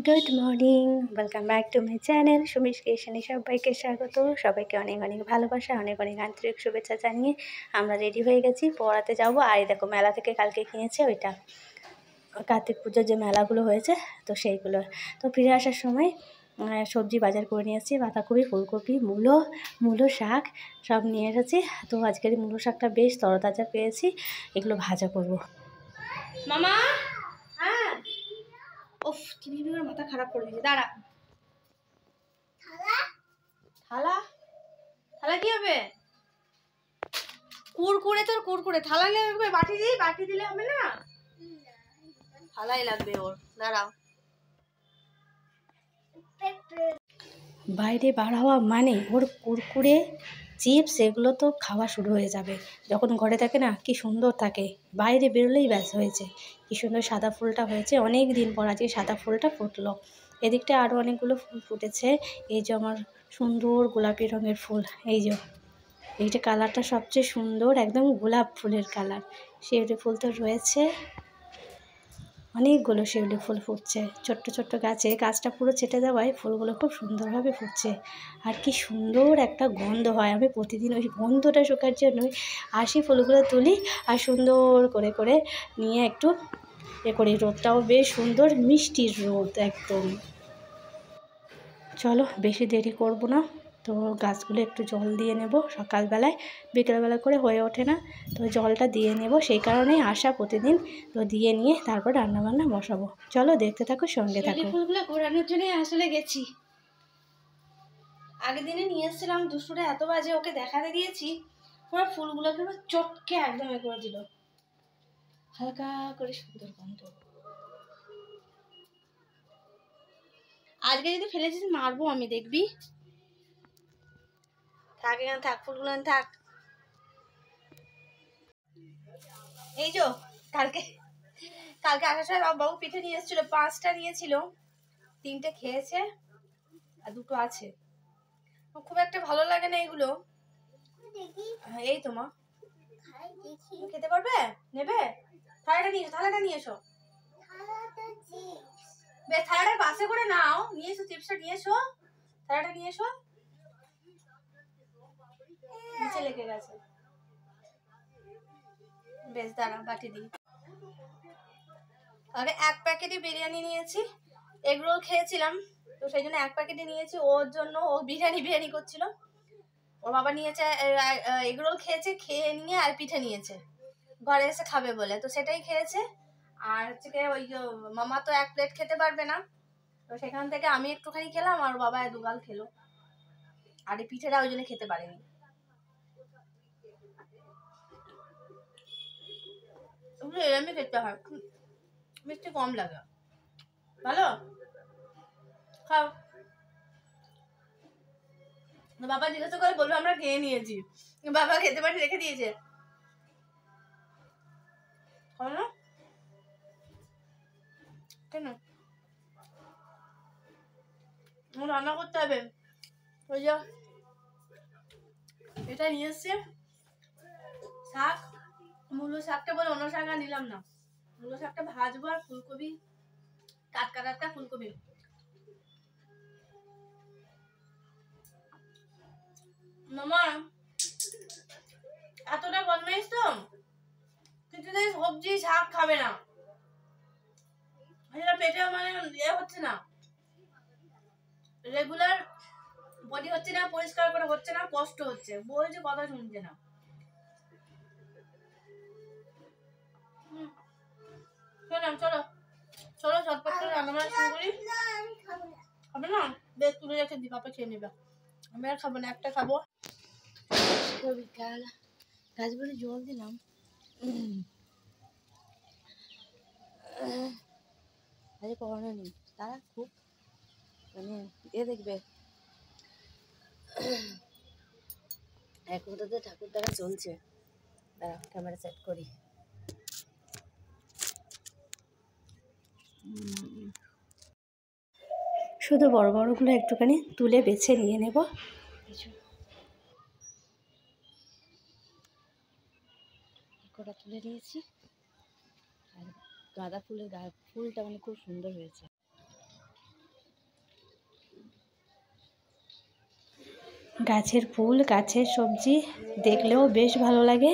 Good morning, welcome back to my channel Sumish ক্রিয়েশনে সবাইকে স্বাগত। সবাইকে অনেক অনেক ভালোবাসা, অনেক অনেক আন্তরিক শুভেচ্ছা জানিয়ে আমরা রেডি হয়ে গেছি, পড়াতে যাবো। আর দেখো, মেলা থেকে কালকে কিনেছে ওইটা কার্তিক পুজোর যে মেলাগুলো হয়েছে, তো সেইগুলো। তো ফিরে আসার সময় সবজি বাজার করে নিয়ে এসেছি, বাঁধাকপি, ফুলকপি, মূলো শাক সব নিয়ে এসেছি। তো আজকের মূলো শাকটা বেশ তরতাজা পেয়েছি, এগুলো ভাজা করব। মামা, হ্যাঁ, ওফ, চিনি মাথা খারাপ করে দিয়েছে। দাঁড়া, থালা থালা কি হবে? কুরকুরে, তোর কুরকুরে থালা লাগবে। বাটি দিলে হবে না, থালাই লাগবে ওর। দাঁড়াও। বাইরে বার হওয়া মানে ওর কুরকুরে, চিপস এগুলো তো খাওয়া শুরু হয়ে যাবে। যখন ঘরে থাকে না, কি সুন্দর থাকে, বাইরে বেরোলেই ব্যাস হয়েছে। কি সুন্দর সাদা ফুলটা হয়েছে, অনেক দিন পর আজকে সাদা ফুলটা ফুটলো। এদিকটা আরও অনেকগুলো ফুল ফুটেছে। এই যে আমার সুন্দর গোলাপি রঙের ফুল, এইটা কালারটা সবচেয়ে সুন্দর, একদম গোলাপ ফুলের কালার। শিউলি ফুল তো রয়েছে, অনেকগুলো শিউলি ফুল ফুটছে ছোট্ট ছোট্ট গাছে। গাছটা পুরো ছেটে দেওয়ায় ফুলগুলো খুব সুন্দরভাবে ফুটছে। আর কি সুন্দর একটা গন্ধ হয়। আমি প্রতিদিন ওই গন্ধটা শোকার জন্যই আসি, ফুলগুলো তুলি আর সুন্দর করে করে নিয়ে একটু করি। রোদটাও বেশ সুন্দর, মিষ্টির রোদ একদম। চলো, বেশি দেরি করব না। তো গাছগুলো একটু জল দিয়ে নেব সকালবেলায়, বিকেলবেলা করে হয়ে ওঠে না, তো জলটা দিয়ে নেব, সেই কারণেই আসা প্রতিদিন। তো দিয়ে নিয়ে তারপর রান্নাবান্না বসাবো। চলো, দেখতে থাকো, সঙ্গে থাকো। ফুলগুলো ঘোরানোর জন্যই আসলে গেছি। আগের দিনে নিয়ে এসেছিলাম, দুপুরে এত বাজে ওকে দেখাতে দিয়েছি, পুরো ফুলগুলোকে চটকে একদম করে দিল। হালকা করে সুন্দর গন্ধ। আজকে যদি ফেলেছিস মারবো আমি, দেখবি। থাক এখানে, থাক ফুলগুলো থাক। এই যে কালকে আসার সময় বাবু পিঠে নিয়ে এসেছিল, 5টা নিয়েছিল, 3টে খেয়েছে আর 2টো আছে। খুব একটা ভালো লাগে না এগুলো। এই তো মা, খেতে পারবে? নেবে? থালাটা নিয়ে এসো। বেশ, থালাটা বাসে করে নাও, নিয়ে এসো, চিপসটা নিয়ে এসো, থালাটা নিয়ে এসো। নিচে লেগে গেছে। বেশ, দাঁড়া, বাটি দিই। আগে 1 প্যাকেটই বিরিয়ানি নিয়েছি, এগরোল খেয়েছিলাম, তো সেই জন্য 1 প্যাকেটই নিয়েছি। ওর জন্য ও বিরিয়ানি করছিল। ওর বাবা নিয়েছে, এগরোল খেয়েছে, খেয়ে নিয়ে আর পিঠে নিয়েছে ঘরে এসে খাবে বলে, তো সেটাই খেয়েছে। আর হচ্ছে ওই যে মামা তো 1 প্লেট খেতে পারবে না, তো সেখান থেকে আমি একটুখানি খেলাম আর বাবা 2 গাল খেলো। আর এই পিঠেটা ওই জন্য খেতে পারেনি। এরমই খেতে হয়, মিষ্টি কম লাগে। ভালো, খাও। বাবা জিজ্ঞাসা করে বলবো আমরা খেয়ে নিয়েছি, বাবা খেতে পারি রেখে দিয়েছে। কেন রান্না করতে হবে? ওই যে এটা নিয়ে এসছে শাক, মূলো শাকটা বলে অন্য শাক আর নিলাম না। মূলো শাকটা ভাজবো, আর ফুলকপি, টাটকা ফুলকপি। মামা এতটা বদমাইশ তো, কিছুতেই সবজি শাক খাবে না, এটা পেটে মানে হচ্ছে না, রেগুলার বডি হচ্ছে না, পরিষ্কার করে হচ্ছে না, কষ্ট হচ্ছে, বলছে কথা শুনছে না। চলো চলো ঝটপট করে রান্নাবান্না শুরু করি। খাবে না? বেশ, তুলে রেখে দি, পাপা খেয়ে নেবে। আমি আর খাবো না, একটা খাবো। বিকাল গাছগুলো জল দিলাম, আজ পড়ানো নেই, তারা খুব মানে দেখবে এখন তো ঠাকুর দ্বারা চলছে। দাঁড়া, ক্যামেরা সেট করি। শুধু বড় বড়গুলো একটুখানি তুলে বেছে নিয়ে নেব। কটা তুলে নিয়েছি, আর গাঁদা ফুলটা মানে খুব সুন্দর হয়েছে। গাছের ফুল, গাছের সবজি দেখলেও বেশ ভালো লাগে।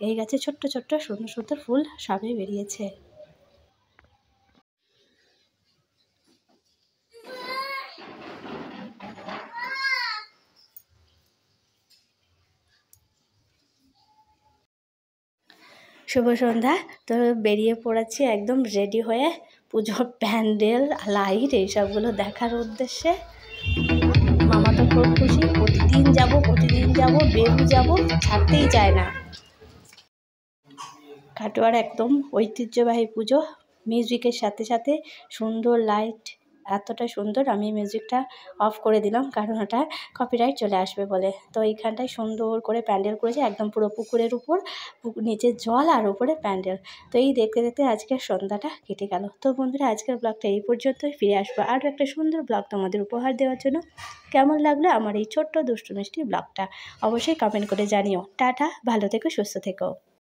এই গাছে ছোট্ট ছোট্ট সুন্দর সুন্দর ফুল সবে বেরিয়েছে। শুভ সন্ধ্যা। তো বেরিয়ে পড়েছি একদম রেডি হয়ে পুজোর প্যান্ডেল, লাইট এইসবগুলো দেখার উদ্দেশ্যে। মামা তো খুব খুশি, প্রতিদিন যাব, বেরু যাব, ছাড়তেই চায় না। কাটোয়ার একদম ঐতিহ্যবাহী পুজো, মিউজিকের সাথে সাথে সুন্দর লাইট, এতটা সুন্দর। আমি মিউজিকটা অফ করে দিলাম কারণ ওটা কপিরাইট চলে আসবে বলে। তো এইখানটায় সুন্দর করে প্যান্ডেল করেছে, একদম পুরো পুকুরের উপর, নিচে জল আর উপরে প্যান্ডেল। তো এই দেখতে দেখতে আজকের সন্ধ্যাটা কেটে গেল। তো বন্ধুরা, আজকের ব্লগটা এই পর্যন্তই। ফিরে আসবো আরও একটা সুন্দর ব্লগ তোমাদের উপহার দেওয়ার জন্য। কেমন লাগলো আমার এই ছোট্ট দুষ্টু মিষ্টি ব্লগটা অবশ্যই কমেন্ট করে জানিও। টাটা, ভালো থেকো, সুস্থ থেকো।